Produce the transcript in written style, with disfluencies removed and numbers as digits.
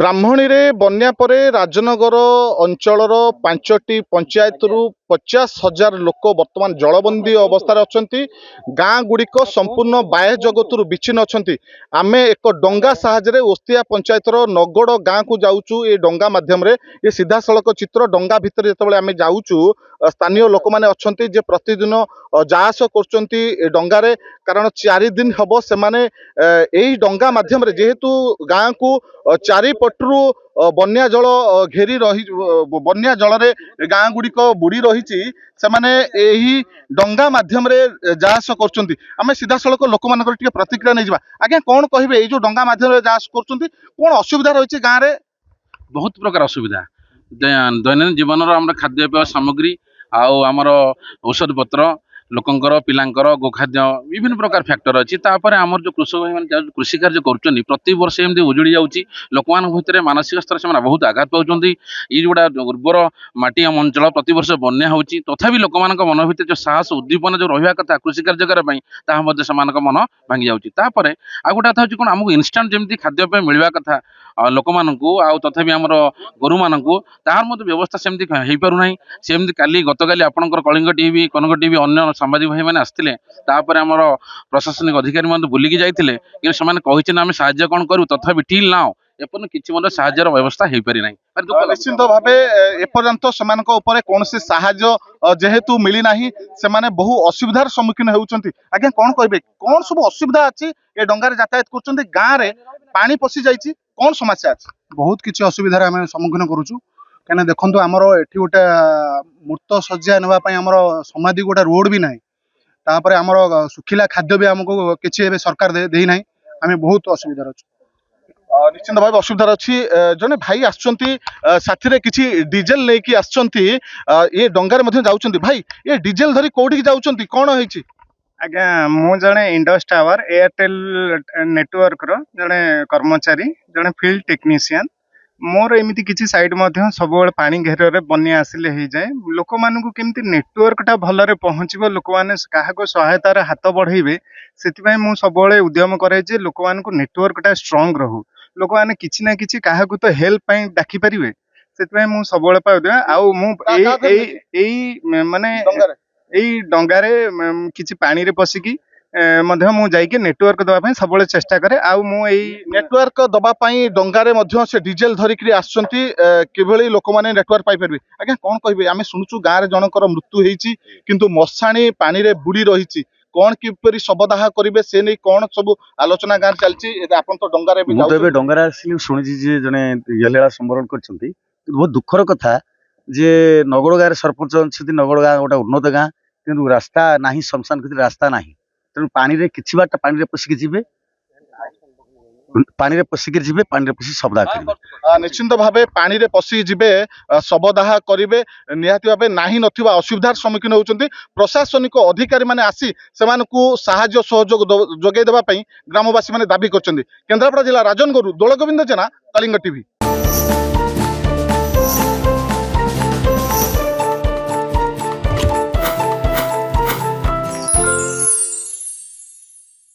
ब्राह्मणी रे बन्या परे राजनगर अंचलर 5टी पंचायत रु 50,000 लोक वर्तमान जलबंदी अवस्था अच्छा गाँ गुड़िक संपूर्ण बाह्य जगत विच्छिन्न अच्छा आम एक डंगा साहाय्य ओस्तिया पंचायतर नगड़ गाँ को जाऊँ ये डंगा मध्यम ये सीधा सड़क चित्र डंगा भितर जो आम जाऊँ स्थानीय लोक मैंने अच्छा जे प्रतिदिन जाआस कर डंगारे कारण 4 दिन हम से यही डंगा मध्यम जेहेतु गाँ को चारिपटू बन्या जल घेरी रही बन्या जल गाँ गुड़िक बुड़ी रही से डंगा मध्यम जाहाज कर सीधा सड़क लोक मान प्रतिक्रिया नहीं आज्ञा कौन कहे जो डंगा मध्यम जाहाज कर असुविधा रही गाँव में बहुत प्रकार असुविधा दैनंदिन जीवन खाद्यपेय सामग्री आमर औषध पत्र लोकंर पिलांकर गोखाद्य विभिन्न प्रकार फैक्टर अच्छी आमर जो कृषक भाई मैंने कृषि कार्य कर प्रति वर्ष एमती उजुड़ी जाऊँगी लोक भितर मानसिक स्तर से बहुत आघात पाँच ये जोड़ा उर्वर माटी आम अंचल प्रत वर्ष बन्या हो तथापि लोक मन भर जो साहस उद्दीपना जो रहा कथा कृषि कार्य करने से मन भांगी जाऊँगी आ गोटे कथा कौन आमको इनस्टाट जमी खाद्यपेय मिलवा कथा लोक मानू तथापि आमर गोरु मानू तार व्यवस्था सेमती हो पारना सेमती काली गत काली आपंकर कलिंग टीवी कनक टीवी अन्य सांबादिक भाई मैंने आसते आमर प्रशासनिक अधिकारी बुलिकी जाते कि आम साहाय्य कौन करूँ तथापि टिल नाउ एपर्यंत किसी साहाय्यर व्यवस्था हो पारि ना निश्चिंत भाव एपर्यंत से कौन साहाय्य जेहेतु मिलना से बहु असुविधार सम्मुखीन होती आज्ञा कौन कहे कौन सब असुविधा अच्छी ये डंगार यातायात कर गाँव में पानी पशि जाइए कौन समस्या अच्छी बहुत किसी असुविधार आम सम्मुखीन करुचु कहीं देखो आमर एटी गोटे मूर्त शज्या नापी आम समाधि गोटे रोड भी ना तापर आमर सुखिला खाद्य भी आमको किसी सरकार देना आम बहुत असुविधार अच्छु निश्चिंत भाव असुविधा अच्छी जड़े भाई आसाथी किसी डीजेल लेकिन आसछंती ये डंगार जाऊँ भाई ये डीजेल धरी कौटी जाऊँ कौन है आज्ञा मु जड़े इंडस टावर एयरटेल नेटवर्क रो जड़े कर्मचारी जड़े फील्ड टेक्नीशियन मोर एमती किसी साइड सब पानी घेर बन्या आसिले हो जाए लोक मानू केमती नेटवर्क टा भलरे पहुँचो लोक मैंने क्या सहायतार हाथ बढ़ेबे से सब उद्यम करे लोक मान नेटवर्क टा स्ट्रंग रहू लोक मैंने किसी ना किसी क्या तो हेल्प डाकी पारे से सब आउ माने यही डंगारे किसी पानी रे पशिकी मु जाइके नेटवर्क दवाई सब चेष्टा करे नेटवर्क दवाई डंगारे से डीजेल धरिक आसछंती किभली लोक माने नेटवर्क पाई परबे आज्ञा कौन कहिबे आमे सुनुचु गाँ रे जनकर मृत्यु हेची किंतु मशाणी पानी रे बुड़ी रही कौन किपरि शवदाह करेंगे से नहीं कौन सब आलोचना गाँव चलती आपन तो डंगारे भी डंगारे आसिली शुणी जड़े येलेला संवरण कर बहुत दुखर कथा जे नगड़ गाँव सरपंच अच्छे नगड़ गाँ गोटे उन्नत गाँ कि रास्ता ना शमशान क्षेत्र रास्ता ना तेणु पानी रे किछि बाट पानी रे पशिकी जीवे पानी रे पशि शवदाह करेंगे निश्चिंत भाव पानी रे पशि जीवे शवदाह करेंगे निहाती भाव नाही नथिबा असुविधार सम्मुखीन होउचंती प्रशासनिक अधिकारी माने आसी सेमानकु साहाय्य सहयोग जोगै देबा पई ग्रामवासी माने दाबी करचंती केन्द्रापड़ा जिला राजनगरु दोलगोविंद जेना कलिंग टीवी।